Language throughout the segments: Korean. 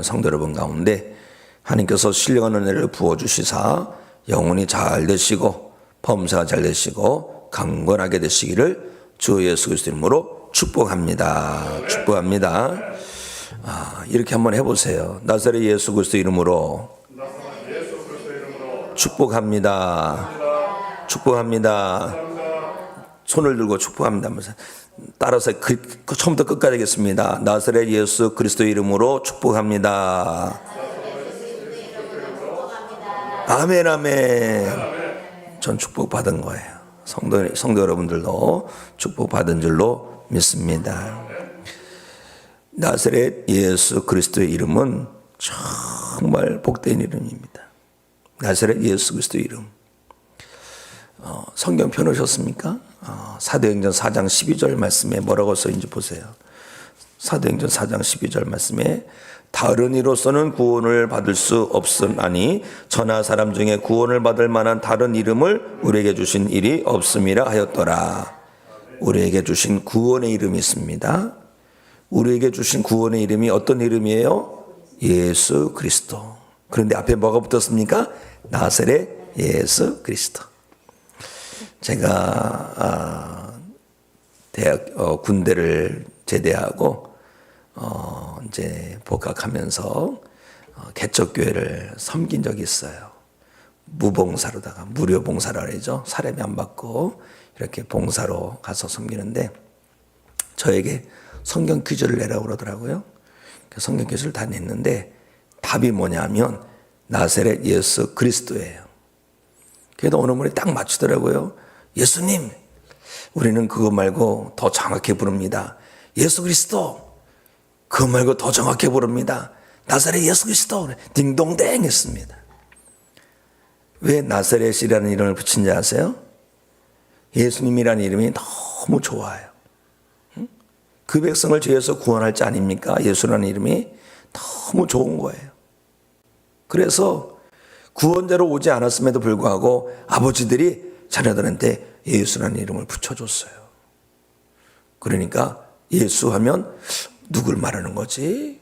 성도 여러분 가운데 하나님께서 신령한 은혜를 부어주시사 영혼이 잘 되시고 범사가 잘 되시고 강건하게 되시기를 주 예수 그리스도 이름으로 축복합니다. 축복합니다. 이렇게 한번 해보세요. 나사렛 예수 그리스도 이름으로 축복합니다. 축복합니다. 손을 들고 축복합니다. 따라서 처음부터 끝까지 하겠습니다. 나사렛 예수 그리스도 이름으로 축복합니다. 아멘, 아멘. 전 축복받은 거예요. 성도 여러분들도 축복받은 줄로 믿습니다. 나사렛 예수 그리스도의 이름은 정말 복된 이름입니다. 나사렛 예수 그리스도의 이름. 성경 펴놓으셨습니까? 사도행전 4장 12절 말씀에 뭐라고 써있는지 보세요. 사도행전 4장 12절 말씀에 다른 이로서는 구원을 받을 수 없으나니 천하 사람 중에 구원을 받을 만한 다른 이름을 우리에게 주신 일이 없음이라 하였더라. 우리에게 주신 구원의 이름이 있습니다. 우리에게 주신 구원의 이름이 어떤 이름이에요? 예수 그리스도. 그런데 앞에 뭐가 붙었습니까? 나사렛 예수 그리스도. 제가 군대를 제대하고 이제 복학하면서 개척교회를 섬긴 적이 있어요. 무봉사로다가 무료 봉사라 그러죠. 사례비 안 받고 이렇게 봉사로 가서 섬기는데 저에게 성경 퀴즈를 내라고 그러더라고요. 성경 퀴즈를 다 냈는데 답이 뭐냐면 나사렛 예수 그리스도예요. 그래도 어느 분이 딱 맞추더라고요. 예수님, 우리는 그거 말고 더 정확히 부릅니다. 예수 그리스도. 그거 말고 더 정확히 부릅니다. 나사렛 예수 그리스도. 딩동댕 했습니다. 왜 나사렛이라는 이름을 붙인지 아세요? 예수님이라는 이름이 너무 좋아요. 그 백성을 죄에서 구원할 자 아닙니까? 예수라는 이름이 너무 좋은 거예요. 그래서 구원자로 오지 않았음에도 불구하고 아버지들이 자녀들한테 예수라는 이름을 붙여줬어요. 그러니까 예수 하면 누굴 말하는 거지?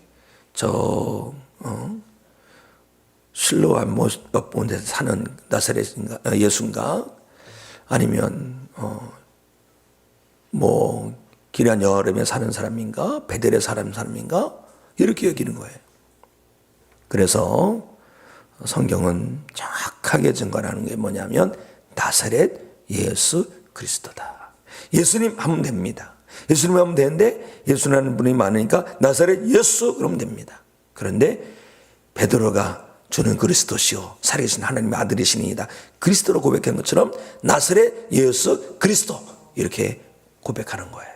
실로암 못본데 사는 나사렛인가? 예수인가? 아니면 기란 여름에 사는 사람인가? 베델에 사는 사람인가? 이렇게 여기는 거예요. 그래서 성경은 정확하게 증거하는 게 뭐냐면 나사렛 예수 그리스도다. 예수님 하면 됩니다. 예수님 하면 되는데 예수라는 분이 많으니까 나사렛 예수 그러면 됩니다. 그런데 베드로가 주는 그리스도시요 살아계신 하나님의 아들이시니이다. 그리스도로 고백한 것처럼 나사렛 예수 그리스도 이렇게 고백하는 거예요.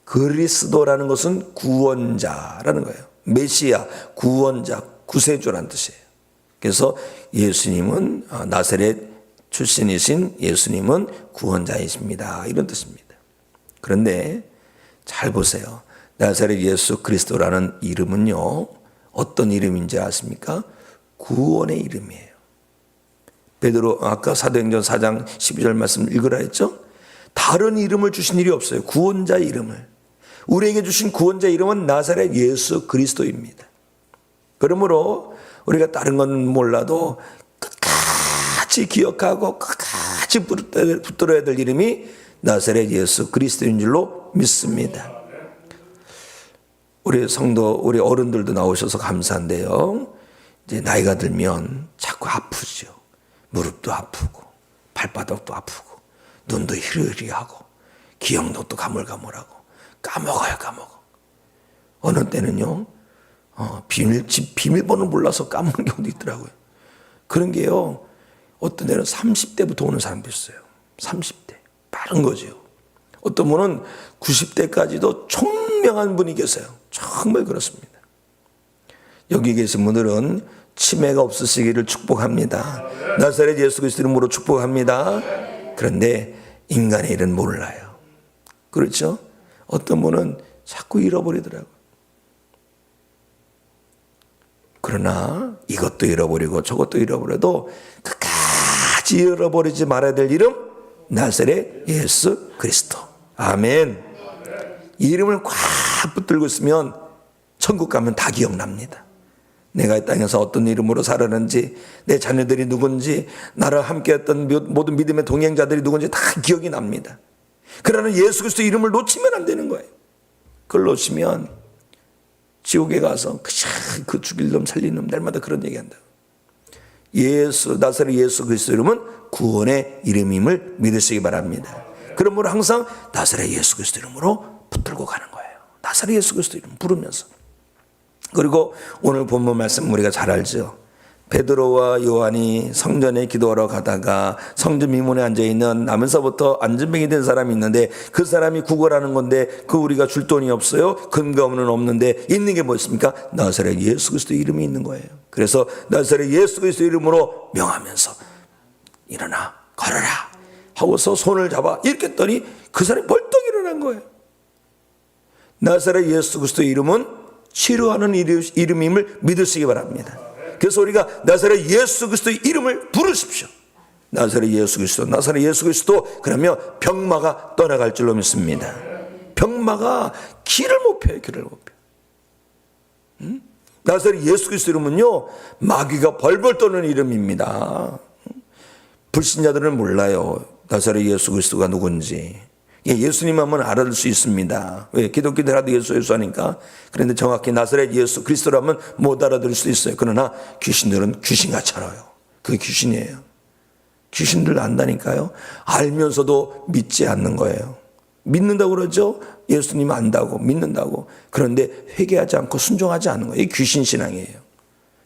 그리스도라는 것은 구원자라는 거예요. 메시아, 구원자, 구세주라는 뜻이에요. 그래서 예수님은 나사렛 출신이신 예수님은 구원자이십니다. 이런 뜻입니다. 그런데 잘 보세요. 나사렛 예수 그리스도라는 이름은요. 어떤 이름인지 아십니까? 구원의 이름이에요. 베드로 아까 사도행전 4장 12절 말씀 읽으라 했죠? 다른 이름을 주신 일이 없어요. 구원자의 이름을. 우리에게 주신 구원자의 이름은 나사렛 예수 그리스도입니다. 그러므로 우리가 다른 건 몰라도 끝까지 기억하고 끝까지 붙들어야 될 이름이 나사렛 예수 그리스도인 줄로 믿습니다. 우리 성도, 우리 어른들도 나오셔서 감사한데요. 이제 나이가 들면 자꾸 아프죠. 무릎도 아프고, 발바닥도 아프고, 눈도 희리희리하고, 기억도 또 가물가물하고, 까먹어요. 어느 때는요, 비밀번호 몰라서 까먹는 경우도 있더라고요. 그런 게요, 어떤 데는 30대부터 오는 사람도 있어요. 30대. 빠른 거죠. 어떤 분은 90대까지도 총명한 분이 계세요. 정말 그렇습니다. 여기 계신 분들은 치매가 없으시기를 축복합니다. 나사렛 예수 그리스도 이름으로 축복합니다. 그런데 인간의 일은 몰라요. 그렇죠? 어떤 분은 자꾸 잃어버리더라고요. 그러나 이것도 잃어버리고 저것도 잃어버려도 끝까지 잃어버리지 말아야 될 이름 나사렛 예수 그리스도. 아멘. 이 이름을 꽉 붙들고 있으면 천국 가면 다 기억납니다. 내가 이 땅에서 어떤 이름으로 살았는지, 내 자녀들이 누군지, 나랑 함께했던 모든 믿음의 동행자들이 누군지 다 기억이 납니다. 그러나 예수 그리스도 이름을 놓치면 안 되는 거예요. 그걸 놓치면 지옥에 가서 그 죽일 놈 살린 놈 날마다 그런 얘기한다. 나사렛 예수 그리스도 이름은 구원의 이름임을 믿으시기 바랍니다. 그러므로 항상 나사렛 예수 그리스도 이름으로 붙들고 가는 거예요. 나사렛 예수 그리스도 이름 부르면서. 그리고 오늘 본문 말씀 우리가 잘 알죠. 베드로와 요한이 성전에 기도하러 가다가 성전 미문에 앉아있는 나면서부터 안전병이 된 사람이 있는데, 그 사람이 구걸하는 건데 그 우리가 줄 돈이 없어요. 근거 없는데 있는 게 뭐 있습니까? 나사렛 예수 그리스도 이름이 있는 거예요. 그래서 나사렛 예수 그리스도 이름으로 명하면서 일어나 걸어라 하고서 손을 잡아 이렇게 했더니 그 사람이 벌떡 일어난 거예요. 나사렛 예수 그리스도 이름은 치료하는 이름임을 믿으시기 바랍니다. 그래서 우리가 나사렛 예수 그리스도의 이름을 부르십시오. 나사렛 예수 그리스도 그러면 병마가 떠나갈 줄로 믿습니다. 병마가 길을 못 펴요. 나사렛 예수 그리스도 이름은요, 마귀가 벌벌 떠는 이름입니다. 불신자들은 몰라요. 나사렛 예수 그리스도가 누군지. 예수님 하면 알아들 수 있습니다. 왜? 기독교인들도 예수 하니까. 그런데 정확히 나사렛 예수 그리스도라면 못 알아들을 수 있어요. 그러나 귀신들은 귀신같이 알아요. 그게 귀신이에요. 귀신들 안다니까요. 알면서도 믿지 않는 거예요. 믿는다고 그러죠. 예수님 안다고 믿는다고. 그런데 회개하지 않고 순종하지 않는 거예요. 이게 귀신 신앙이에요.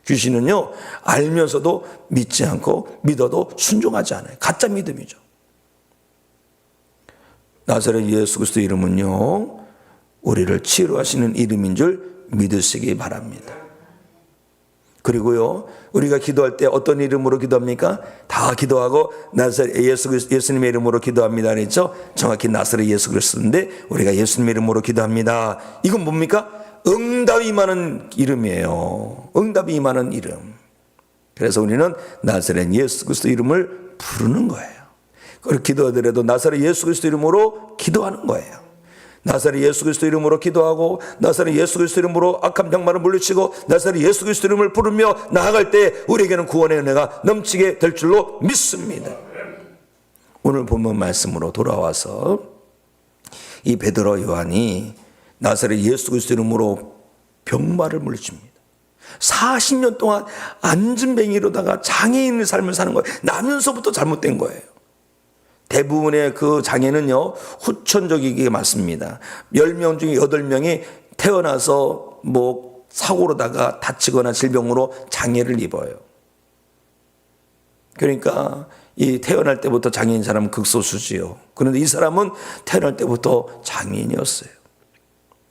귀신은요, 알면서도 믿지 않고 믿어도 순종하지 않아요. 가짜 믿음이죠. 나사렛 예수 그리스도 이름은요, 우리를 치료하시는 이름인 줄 믿으시기 바랍니다. 그리고요, 우리가 기도할 때 어떤 이름으로 기도합니까? 다 기도하고 나사렛 예수님의 이름으로 기도합니다 그랬죠? 정확히 나사렛 예수 그리스도인데 우리가 예수님의 이름으로 기도합니다. 이건 뭡니까? 응답이 임하는 이름이에요. 응답이 임하는 이름. 그래서 우리는 나사렛 예수 그리스도 이름을 부르는 거예요. 그렇게 기도하더라도 나사렛 예수 그리스도 이름으로 기도하는 거예요. 나사렛 예수 그리스도 이름으로 기도하고 나사렛 예수 그리스도 이름으로 악한 병마를 물리치고 나사렛 예수 그리스도 이름을 부르며 나아갈 때 우리에게는 구원의 은혜가 넘치게 될 줄로 믿습니다. 오늘 본문 말씀으로 돌아와서 이 베드로 요한이 나사렛 예수 그리스도 이름으로 병마를 물리칩니다. 40년 동안 안진뱅이로다가 장애인의 삶을 사는 거예요. 나면서부터 잘못된 거예요. 대부분의 그 장애는요, 후천적이게 맞습니다. 10명 중에 8명이 태어나서 사고로다가 다치거나 질병으로 장애를 입어요. 그러니까 이 태어날 때부터 장애인 사람은 극소수지요. 그런데 이 사람은 태어날 때부터 장애인이었어요.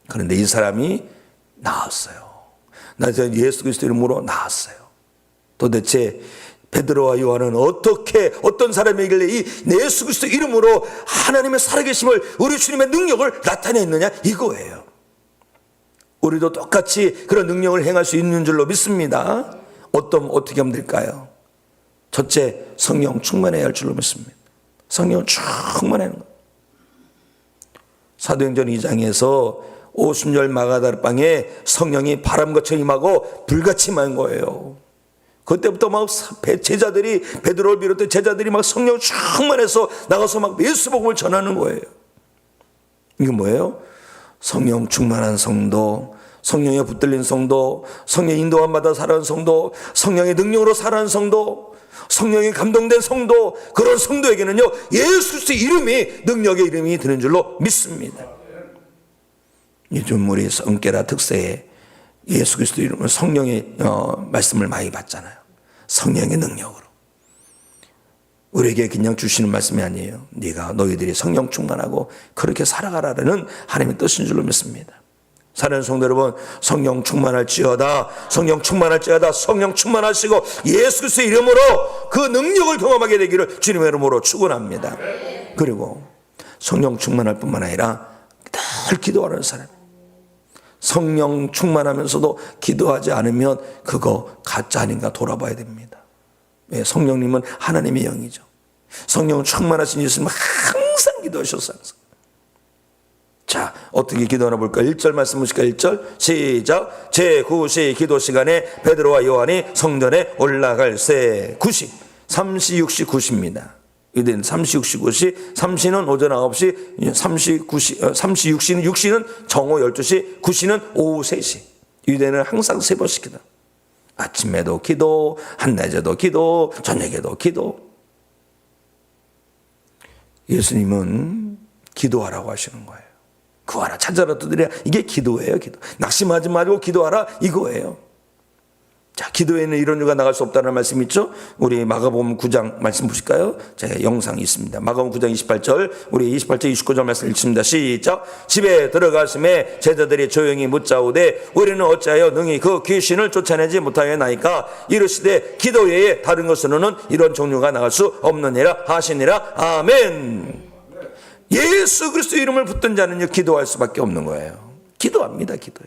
그런데 이 사람이 나았어요. 나사렛 예수 그리스도 이름으로 나았어요. 도대체 베드로와 요한은 어떤 사람이길래 이 예수 그리스도 이름으로 하나님의 살아계심을, 우리 주님의 능력을 나타냈느냐 이거예요. 우리도 똑같이 그런 능력을 행할 수 있는 줄로 믿습니다. 어떻게 하면 될까요? 첫째, 성령 충만해야 할 줄로 믿습니다. 성령 충만하는 것. 사도행전 2장에서 오순절 마가다락방에 성령이 바람같이 임하고 불같이 임한 거예요. 그때부터 막 제자들이, 베드로를 비롯해 제자들이 막 성령 충만해서 나가서 막 예수 복음을 전하는 거예요. 이게 뭐예요? 성령 충만한 성도, 성령에 붙들린 성도, 성령의 인도함 받아 살아가는 성도, 성령의 능력으로 살아가는 성도, 성령에 감동된 성도, 그런 성도에게는요, 예수 그리스도의 이름이 능력의 이름이 되는 줄로 믿습니다. 요즘 우리 성결화 특세에 예수 그리스도 이름으로 성령의 말씀을 많이 받잖아요. 성령의 능력으로. 우리에게 그냥 주시는 말씀이 아니에요. 너희들이 성령 충만하고 그렇게 살아가라는 하나님의 뜻인 줄로 믿습니다. 사랑하는 성도 여러분, 성령 충만할지어다, 성령 충만할지어다, 성령 충만하시고 예수 그리스도의 이름으로 그 능력을 경험하게 되기를 주님의 이름으로 축원합니다. 그리고 성령 충만할 뿐만 아니라 늘 기도하는 사람. 성령 충만하면서도 기도하지 않으면 그거 가짜 아닌가 돌아봐야 됩니다. 왜? 성령님은 하나님의 영이죠. 성령 충만하신 예수님은 항상 기도하셨어요. 자, 어떻게 기도하나 볼까? 1절 말씀 보실까? 1절 시작. 제9시 기도 시간에 베드로와 요한이 성전에 올라갈 새 9시. 3시 6시 9시입니다. 이들은 3시 6시 9시. 3시는 오전 9시. 3시 9시 3시 6시는 정오 12시. 9시는 오후 3시. 유대는 항상 3번씩 기도. 아침에도 기도, 한낮에도 기도, 저녁에도 기도. 예수님은 기도하라고 하시는 거예요. 구하라, 찾아라, 두드리라. 이게 기도예요. 기도. 낙심하지 말고 기도하라, 이거예요. 자, 기도에는 이런 이유가 나갈 수 없다는 말씀 있죠? 우리 마가복음 9장 말씀 보실까요? 제가 영상이 있습니다. 마가복음 9장 28절, 우리 28절, 29절 말씀 읽습니다. 시작. 집에 들어가심에 제자들이 조용히 묻자오되 우리는 어찌하여 능히 그 귀신을 쫓아내지 못하였나이까? 이르시되 기도 외에 다른 것으로는 이런 종류가 나갈 수 없느니라 하시니라. 아멘. 예수 그리스도 이름을 붙든 자는요 기도할 수밖에 없는 거예요. 기도합니다. 기도해.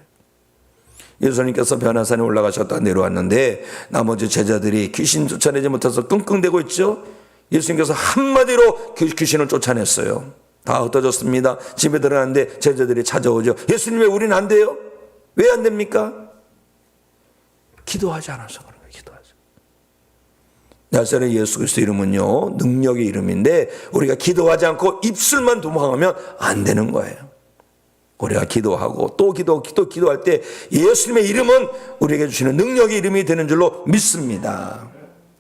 예수님께서 변화산에 올라가셨다 내려왔는데 나머지 제자들이 귀신 쫓아내지 못해서 끙끙대고 있죠. 예수님께서 한마디로 귀신을 쫓아냈어요. 다 흩어졌습니다. 집에 들어갔는데 제자들이 찾아오죠. 예수님 왜 우리는 안 돼요? 왜 안 됩니까? 기도하지 않아서 그런 거예요. 기도하지. 나사렛 예수 그리스도 이름은요 능력의 이름인데 우리가 기도하지 않고 입술만 도망하면 안 되는 거예요. 우리가 기도하고 또 기도할 때 예수님의 이름은 우리에게 주시는 능력의 이름이 되는 줄로 믿습니다.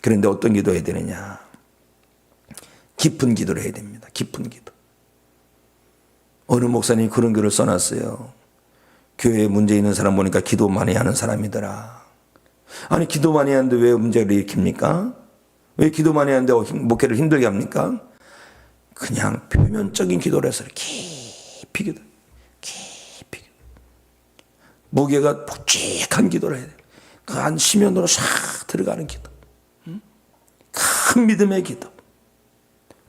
그런데 어떤 기도해야 되느냐? 깊은 기도를 해야 됩니다. 깊은 기도. 어느 목사님이 그런 글을 써놨어요. 교회에 문제 있는 사람 보니까 기도 많이 하는 사람이더라. 아니 기도 많이 하는데 왜 문제를 일으킵니까? 왜 기도 많이 하는데 목회를 힘들게 합니까? 그냥 표면적인 기도를 해서 깊이 기도. 무게가 묵직한 기도를 해야 돼요. 그 안 심연으로 싹 들어가는 기도. 큰 믿음의 기도.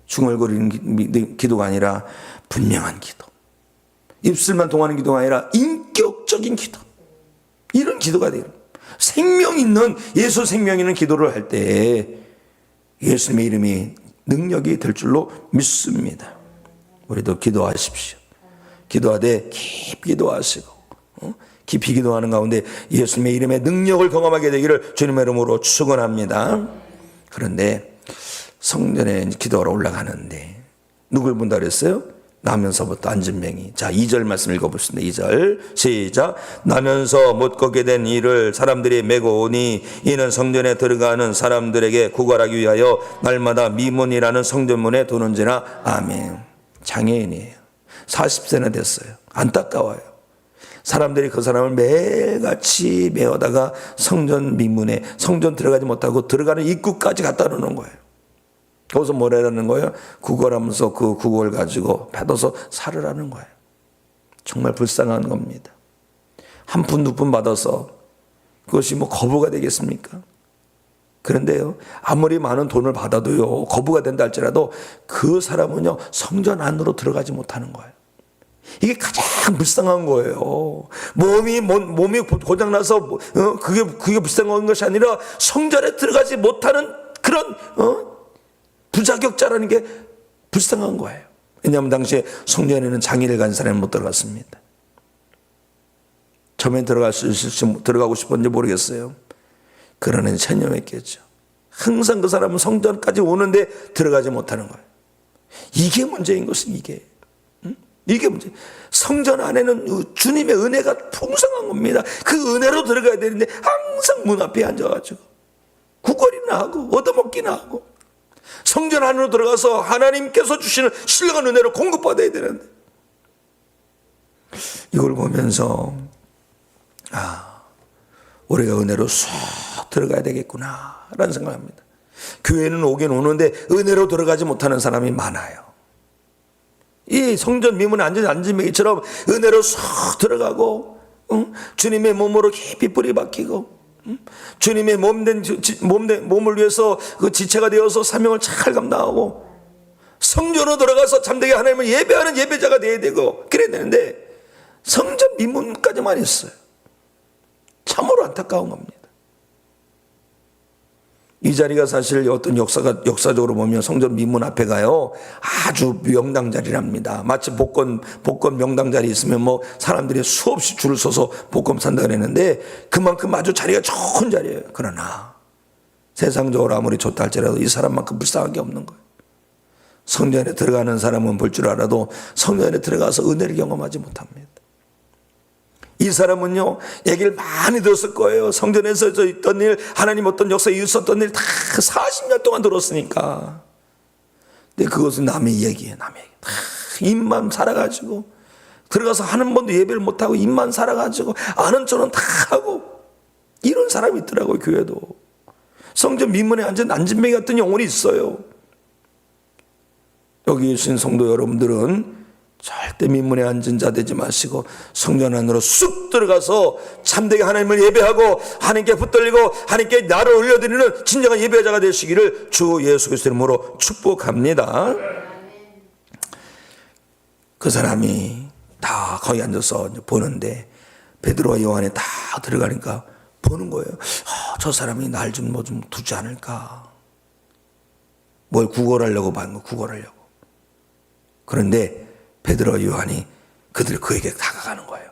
중얼거리는 기도가 아니라 분명한 기도. 입술만 통하는 기도가 아니라 인격적인 기도. 이런 기도가 돼요. 생명 있는 예수 생명 있는 기도를 할 때 예수님의 이름이 능력이 될 줄로 믿습니다. 우리도 기도하십시오. 기도하되 깊이 기도하시고 깊이 기도하는 가운데 예수님의 이름의 능력을 경험하게 되기를 주님의 이름으로 축원합니다. 그런데 성전에 기도하러 올라가는데 누굴 본다 그랬어요? 나면서부터 앉은뱅이. 자, 2절 말씀 읽어보겠습니다. 2절 시작. 나면서 못 걷게 된 이를 사람들이 메고 오니 이는 성전에 들어가는 사람들에게 구걸하기 위하여 날마다 미문이라는 성전문에 도는지라. 아멘. 장애인이에요. 40세나 됐어요. 안타까워요. 사람들이 그 사람을 매일같이 메어다가 성전 미문에 성전 들어가지 못하고 들어가는 입구까지 갖다 놓는 거예요. 거기서 뭐라는 거예요? 구걸하면서 그 구걸 가지고 받아서 살으라는 거예요. 정말 불쌍한 겁니다. 한 푼 두 푼 받아서 그것이 뭐 거부가 되겠습니까? 그런데요, 아무리 많은 돈을 받아도요, 거부가 된다 할지라도 그 사람은요, 성전 안으로 들어가지 못하는 거예요. 이게 가장 불쌍한 거예요. 몸이 고장나서, 그게 불쌍한 것이 아니라 성전에 들어가지 못하는 그런, 부자격자라는 게 불쌍한 거예요. 왜냐하면 당시에 성전에는 장애를 가진 사람이 못 들어갔습니다. 처음에 들어가고 싶었는지 모르겠어요. 그러는 체념했겠죠. 항상 그 사람은 성전까지 오는데 들어가지 못하는 거예요. 이게 문제인 것은 이게. 이게 문제. 성전 안에는 주님의 은혜가 풍성한 겁니다. 그 은혜로 들어가야 되는데 항상 문 앞에 앉아가지고 구걸이나 하고 얻어먹기나 하고 성전 안으로 들어가서 하나님께서 주시는 신령한 은혜를 공급받아야 되는데 이걸 보면서 우리가 은혜로 쑥 들어가야 되겠구나 라는 생각합니다. 교회는 오긴 오는데 은혜로 들어가지 못하는 사람이 많아요. 이 성전 미문에 앉은 매기처럼 은혜로 쑥 들어가고 주님의 몸으로 깊이 뿌리 박히고 주님의 몸을 위해서 그 지체가 되어서 사명을 잘 감당하고 성전으로 들어가서 잠되게 하나님을 예배하는 예배자가 되어야 되고 그래야 되는데 성전 미문까지만 했어요. 참으로 안타까운 겁니다. 이 자리가 사실 어떤 역사적으로 보면 성전 미문 앞에 가요. 아주 명당 자리랍니다. 마치 복권 명당 자리 있으면 뭐 사람들이 수없이 줄을 서서 복권 산다 그랬는데 그만큼 아주 자리가 좋은 자리예요. 그러나 세상적으로 아무리 좋다 할지라도 이 사람만큼 불쌍한 게 없는 거예요. 성전에 들어가는 사람은 볼 줄 알아도 성전에 들어가서 은혜를 경험하지 못합니다. 이 사람은요, 얘기를 많이 들었을 거예요. 성전에서 있던 일, 하나님 어떤 역사에 있었던 일 다 40년 동안 들었으니까. 근데 그것은 남의 얘기예요, 남의 얘기. 다 입만 살아가지고 들어가서 한 번도 예배를 못하고 입만 살아가지고 아는 척은 다 하고 이런 사람이 있더라고요, 교회도. 성전 민문에 앉은 안진뱅이 같은 영혼이 있어요. 여기 계신 성도 여러분들은 절대 민문에 앉은 자 되지 마시고 성전 안으로 쑥 들어가서 참되게 하나님을 예배하고 하나님께 붙들리고 하나님께 나를 올려드리는 진정한 예배자가 되시기를 주 예수 그리스도 이름으로 축복합니다. 그 사람이 다 거기 앉아서 보는데 베드로와 요한이 다 들어가니까 보는 거예요. 저 사람이 날 좀 뭐 좀 두지 않을까. 뭘 구걸하려고 받는 거, 구걸하려고. 그런데 베드로와 요한이 그에게 다가가는 거예요.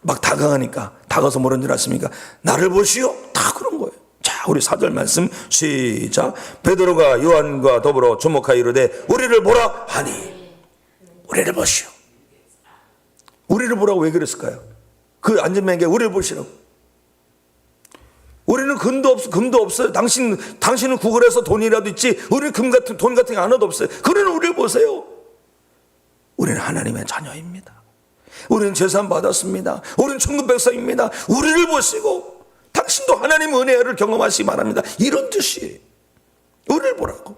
막 다가가니까 다가서 뭐라는 줄 아십니까? 나를 보시오. 다 그런 거예요. 자, 우리 4절 말씀 시작. 베드로가 요한과 더불어 주목하여 이르되 우리를 보라 하니. 우리를 보시오. 우리를 보라고 왜 그랬을까요? 그 안진뱅이에게 우리를 보시라고. 우리는 금도 없어요. 당신은 구걸해서 돈이라도 있지. 우리는 돈 같은 게 하나도 없어요. 그러는 우리를 보세요. 우리는 하나님의 자녀입니다. 우리는 재산 받았습니다. 우리는 천국 백성입니다. 우리를 보시고 당신도 하나님의 은혜를 경험하시기 바랍니다. 이런 뜻이에요. 우리를 보라고.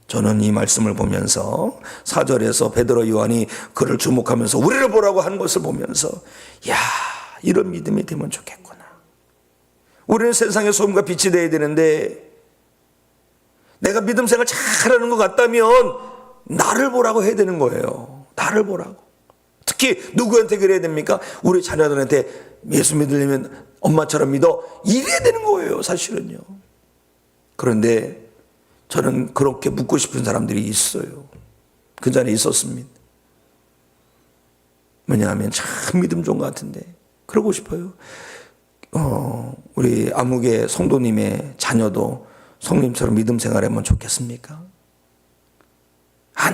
저는 이 말씀을 보면서 4절에서 베드로 요한이 그를 주목하면서 우리를 보라고 하는 것을 보면서 야, 이런 믿음이 되면 좋겠구나. 우리는 세상의 소금과 빛이 되어야 되는데 내가 믿음 생활 잘하는 것 같다면 나를 보라고 해야 되는 거예요. 나를 보라고. 특히 누구한테 그래야 됩니까? 우리 자녀들한테 예수 믿으려면 엄마처럼 믿어. 이래야 되는 거예요, 사실은요. 그런데 저는 그렇게 묻고 싶은 사람들이 있어요. 그 전에 있었습니다. 왜냐하면 참 믿음 좋은 것 같은데 그러고 싶어요. 우리 아무개 성도님의 자녀도 성님처럼 믿음 생활하면 좋겠습니까?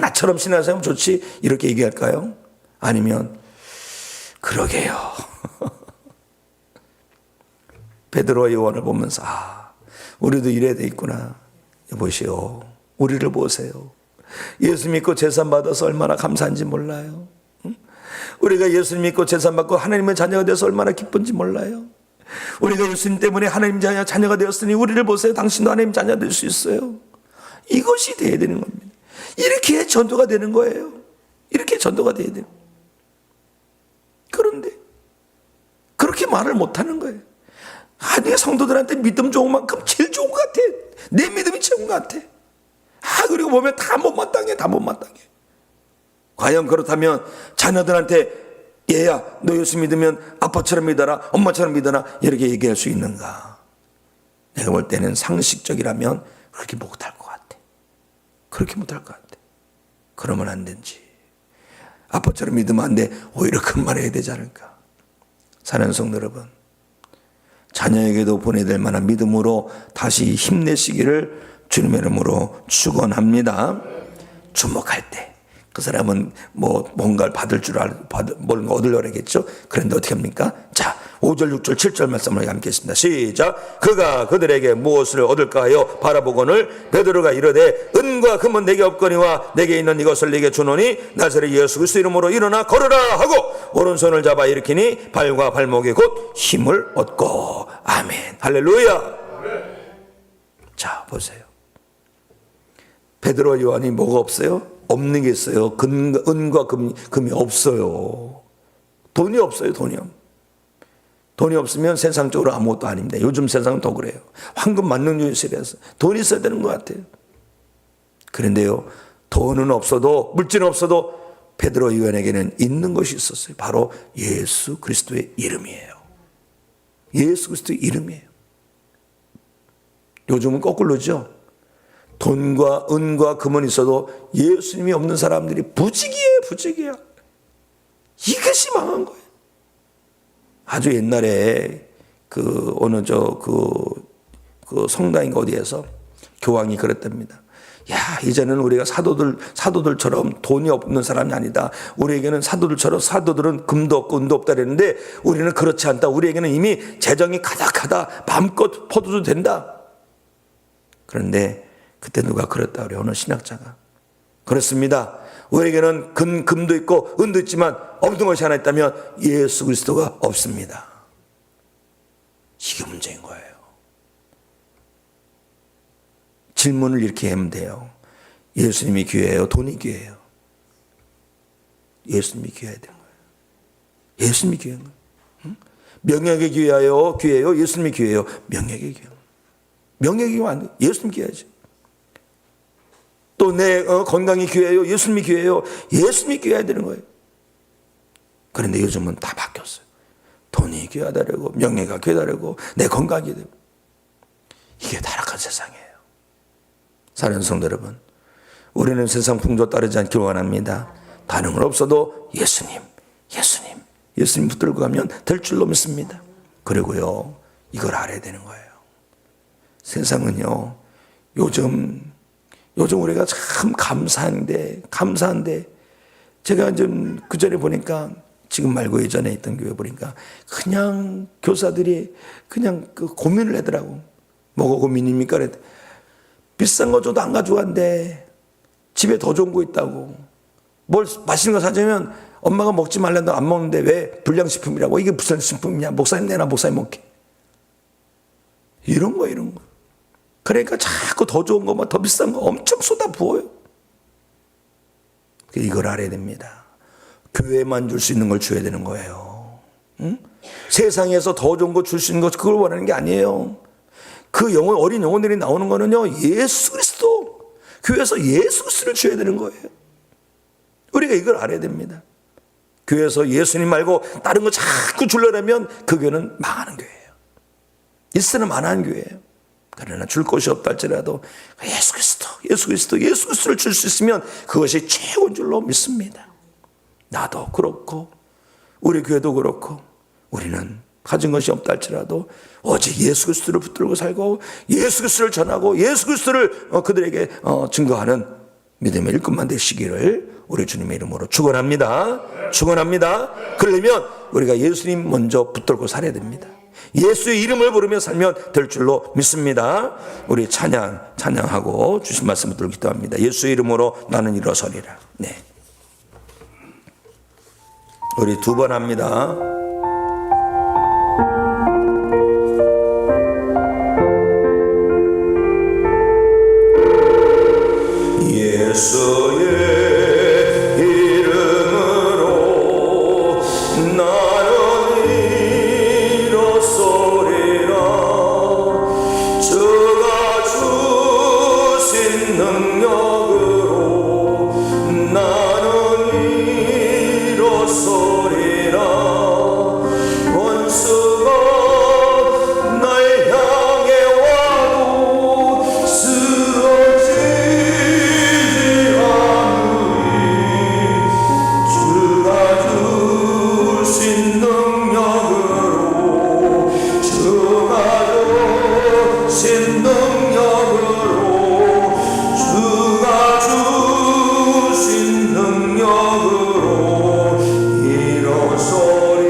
나처럼 신앙생활하면 좋지 이렇게 얘기할까요? 아니면 그러게요. 베드로와 요한을 보면서 우리도 이래야 돼 있구나. 여보시오, 우리를 보세요. 예수 믿고 재산 받아서 얼마나 감사한지 몰라요. 우리가 예수 믿고 재산 받고 하나님의 자녀가 돼서 얼마나 기쁜지 몰라요. 우리가 예수님 때문에 하나님 자녀가 되었으니 우리를 보세요. 당신도 하나님 자녀 될 수 있어요. 이것이 돼야 되는 겁니다. 이렇게 전도가 되는 거예요. 이렇게 전도가 돼야 돼요. 그런데 그렇게 말을 못하는 거예요. 내 성도들한테 믿음 좋은 만큼 제일 좋은 것 같아. 내 믿음이 최고인 것 같아. 그리고 보면 다 못마땅해. 다 못마땅해. 과연 그렇다면 자녀들한테 얘야 너 예수 믿으면 아빠처럼 믿어라, 엄마처럼 믿어라 이렇게 얘기할 수 있는가? 내가 볼 때는 상식적이라면 그렇게 못할 것 같아. 그렇게 못할 것 같아. 그러면 안 되지. 아빠처럼 믿으면 안 돼. 오히려 그 말 해야 되지 않을까? 사랑하는 성도 여러분, 자녀에게도 보내야 될 만한 믿음으로 다시 힘내시기를 주님의 이름으로 축원합니다. 주목할 때 그 사람은 뭔가를 받을 줄 뭘 얻으려고 하겠죠. 그런데 어떻게 합니까? 자, 5절, 6절, 7절 말씀을 함께 했습니다. 시작. 그가 그들에게 무엇을 얻을까 하여 바라보거늘 베드로가 이르되 은과 금은 내게 없거니와 내게 있는 이것을 내게 주노니 나사렛 예수 그리스도 이름으로 일어나 걸으라 하고 오른손을 잡아 일으키니 발과 발목에 곧 힘을 얻고. 아멘. 할렐루야. 자, 보세요. 베드로와 요한이 뭐가 없어요? 없는 게 있어요. 은과 금이 없어요. 돈이 없어요. 돈이 없으면 세상적으로 아무것도 아닙니다. 요즘 세상은 더 그래요. 황금 만능주의시라서 돈이 있어야 되는 것 같아요. 그런데요, 돈은 없어도, 물질은 없어도 베드로 요한에게는 있는 것이 있었어요. 바로 예수 그리스도의 이름이에요. 예수 그리스도의 이름이에요. 요즘은 거꾸로죠. 돈과 은과 금은 있어도 예수님이 없는 사람들이 부직이에요, 부직이야. 이것이 망한 거예요. 아주 옛날에 어느 성당인가 어디에서 교황이 그랬답니다. 야, 이제는 우리가 사도들처럼 돈이 없는 사람이 아니다. 우리에게는 사도들은 금도 없고 은도 없다 그랬는데 우리는 그렇지 않다. 우리에게는 이미 재정이 가득하다. 마음껏 퍼도 된다. 그런데 그때 누가 그랬다 그래요. 어느 신학자가. 그렇습니다. 우리에게는 금도 있고 은도 있지만 없는 것이 하나 있다면 예수 그리스도가 없습니다. 이게 문제인 거예요. 질문을 이렇게 하면 돼요. 예수님이 귀해요? 돈이 귀해요? 예수님이 귀해야 되는 거예요. 예수님이 귀한 거예요. 응? 명예가 귀해요? 예수님이 귀해요? 명예가 귀해요. 명예가 귀하면 안 돼요. 예수님이 귀해야지. 또 내 건강이 귀해요? 예수님이 귀해요? 예수님이 귀해야 되는 거예요. 그런데 요즘은 다 바뀌었어요. 돈이 귀하다고, 명예가 귀하다고, 내 건강이 귀하다고. 이게 타락한 세상이에요. 사랑하는 성도 여러분, 우리는 세상 풍조 따르지 않기를 원합니다. 다른 건 없어도 예수님 붙들고 가면 될 줄로 믿습니다. 그리고요, 이걸 알아야 되는 거예요. 세상은요, 요즘 우리가 참 감사한데 제가 좀 그 전에 보니까, 지금 말고 예전에 있던 교회 보니까 그냥 교사들이 그냥 고민을 하더라고. 뭐가 고민입니까? 그랬더니 비싼 거 줘도 안 가져간대. 집에 더 좋은 거 있다고. 뭘 맛있는 거 사주면 엄마가 먹지 말라도 안 먹는데 왜 불량식품이라고. 이게 무슨 식품이냐. 목사님 내놔, 목사님 먹게. 이런 거. 그러니까 자꾸 더 좋은 거만, 더 비싼 거 엄청 쏟아 부어요. 이걸 알아야 됩니다. 교회만 줄 수 있는 걸 줘야 되는 거예요. 응? 세상에서 더 좋은 거 줄 수 있는 거 그걸 원하는 게 아니에요. 어린 영혼들이 나오는 거는요, 예수 그리스도. 교회에서 예수 그리스도를 줘야 되는 거예요. 우리가 이걸 알아야 됩니다. 교회에서 예수님 말고 다른 거 자꾸 주려면 그 교회는 망하는 교회예요. 있으나 망하는 교회예요. 그러나 줄 것이 없다 할지라도 예수 그리스도를 줄 수 있으면 그것이 최고인 줄로 믿습니다. 나도 그렇고 우리 교회도 그렇고 우리는 가진 것이 없다 할지라도 오직 예수 그리스도를 붙들고 살고 예수 그리스도를 전하고 예수 그리스도를 그들에게 증거하는 믿음의 일꾼만 되시기를 우리 주님의 이름으로 축원합니다. 그러려면 우리가 예수님 먼저 붙들고 살아야 됩니다. 예수의 이름을 부르며 살면 될 줄로 믿습니다. 우리 찬양하고 주신 말씀을 들고 기도합니다. 예수의 이름으로 나는 일어서리라. 네. 우리 두 번 합니다. 예수의 이름으로 나는 일어서리라. 주가 주신 능력으로 나는 일어서리라. 원수가 날 향해 와도 쓰러지지 주가 주신 능력으로 일어서리.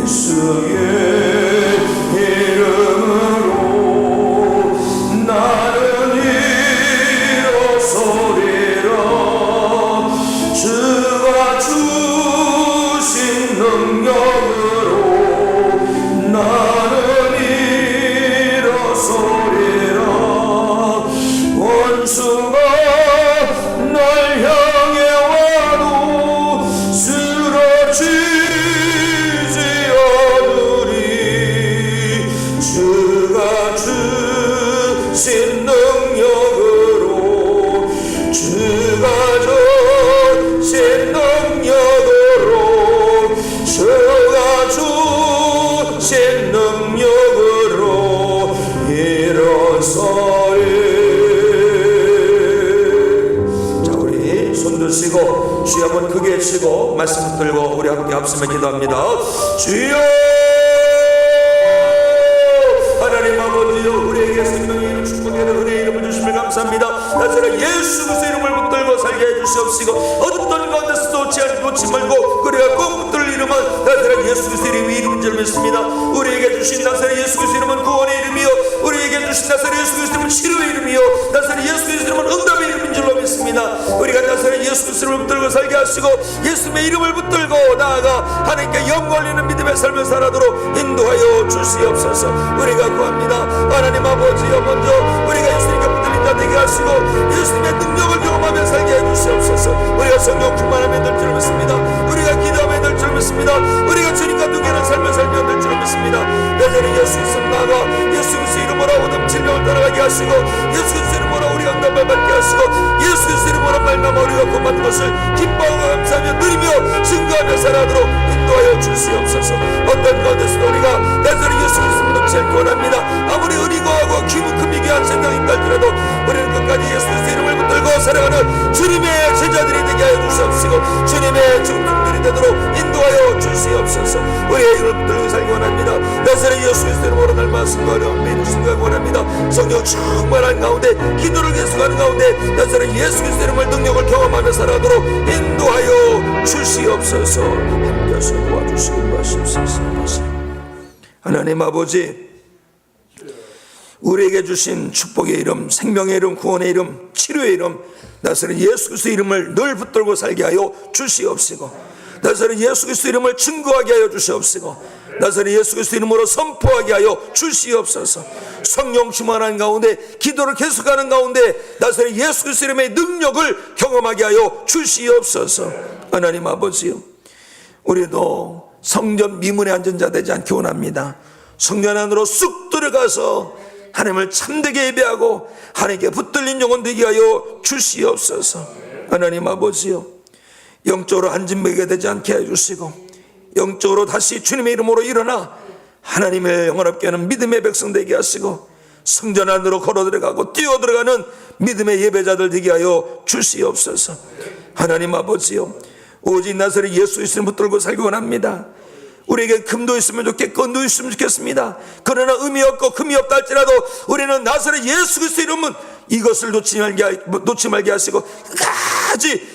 예수의 이름으로 나는 일어서리라. 주가 주신 능력으로 나는 일어서리라. 원수가 날 향해 와도 쓰러지지 않으리. 주가 주신 능력으로 주가 주신 능력으로 기도합니다. 주여 하나님 아버지여, 우리에게 생명의 이름, 축복의 이름, 은혜의 이름을 주심을 감사합니다. 나사렛 예수 그리스도 이름을 붙들고 살게 해주시옵시고, 어떤 가운데서도 놓지 말고 그래야 꼭 붙들 이름은 나사렛 예수 그리스도 이름이 이름인 줄 믿습니다. 우리에게 주신 나사렛 예수 그리스도 이름은 구원의 이름이요, 우리에게 주신 나사렛 예수 그리스도 이름은 치료의 이름이요, 나사렛 예수 그리스도 이름은 응답의 이름인 줄로 믿습니다. 우리가 나사렛 예수 그리스도 이름을 붙들고 살게 하시고, 예수님의 이름을 붙들고 나아가 하나님께 영광 올리는 믿음의 삶을 살아도록 인도하여 주시옵소서. 우리가 구합니다. 하나님 아버지여, 먼저 우리가 예수님께 붙들린 자 되게 하시고 예수님의 능력을 경험하며 살게 해주시옵소서. 우리가 성령 충만하며 될 줄 믿습니다. 우리가 기도하며 될 줄 믿습니다. 우리가 주님과 동행하는 삶을 살며 될 줄 믿습니다. 여전히 예수 그리스도 나아가 예수 그리스도 이름으로 모든 질병을 따라가게 하시고, 예수 그리스도 이름으로 우리가 응답을 받게 하시고, 예수 그리스도 이름으로 말미암아 우리가 구원받은 것을 기뻐하고 감사하며 누리며 증거하며 살아도록 인도하여 주시옵소서. 어떤 가운데서도 우리가 나사렛 예수 그리스도를 놓지 않기 원합니다. 아무리 의리고하고 기묵 미개한 생각이 있다 할지라도 우리는 끝까지 예수 그리스도 이름을 붙들고 살아가는 주님의 제자들이 되게 하여 주시옵시고, 주님의 증통들이 되도록 인도하여 주시옵소서. 우리의 이름을 붙들고 살기 원합니다. 나사렛 예수 그리스도 이름으로 날마다 승거하며 매일 승거하기 원합니다. 성령 충만한 가운데, 기도를 계속하는 가운데 나사렛 예수 그리스도 이름을 능력을 경험하며 살아가도록 인도하여 주시옵소서. 함께하셔 도와주시고 마시옵소서. 하나님 아버지, 우리에게 주신 축복의 이름, 생명의 이름, 구원의 이름, 치료의 이름, 나사렛 예수 그리스도 이름을 늘 붙들고 살게 하여 주시옵시고, 나사렛 예수 그리스도 이름을 증거하게 하여 주시옵시고, 나사렛 예수 그리스도 이름으로 선포하게 하여 주시옵소서. 성령 충만한 가운데, 기도를 계속하는 가운데 나사렛 예수 그리스도 이름의 능력을 경험하게 하여 주시옵소서. 하나님 아버지요, 우리도 성전 미문에 앉은 자 되지 않기 원합니다. 성전 안으로 쑥 들어가서 하나님을 참되게 예배하고 하나님께 붙들린 영혼 되게 하여 주시옵소서. 하나님 아버지요, 영적으로 한짐되게 되지 않게 해주시고, 영적으로 다시 주님의 이름으로 일어나 하나님의 영원롭게 하는 믿음의 백성 되게 하시고, 성전 안으로 걸어 들어가고 뛰어 들어가는 믿음의 예배자들 되게 하여 주시옵소서. 하나님 아버지요, 오직 나사렛 예수 그리스도를 붙들고 살기 원합니다. 우리에게 금도 있으면 좋겠고 은도 있으면 좋겠습니다. 그러나 의미 없고 금이 없다 할지라도 우리는 나사렛 예수 그리스도 이름은 이것을 놓지 말게 하시고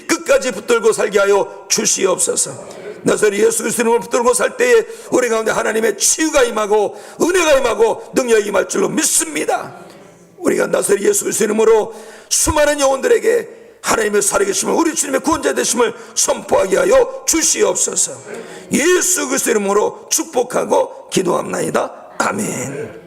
끝까지 붙들고 살게 하여 주시옵소서. 나사렛 예수 그리스도 이름을 붙들고 살 때에 우리 가운데 하나님의 치유가 임하고 은혜가 임하고 능력이 임할 줄로 믿습니다. 우리가 나사렛 예수 그리스도 이름으로 수많은 영혼들에게 하나님의 살아계심을, 우리 주님의 구원자 되심을 선포하게 하여 주시옵소서. 예수 그리스도 이름으로 축복하고 기도합나이다. 아멘.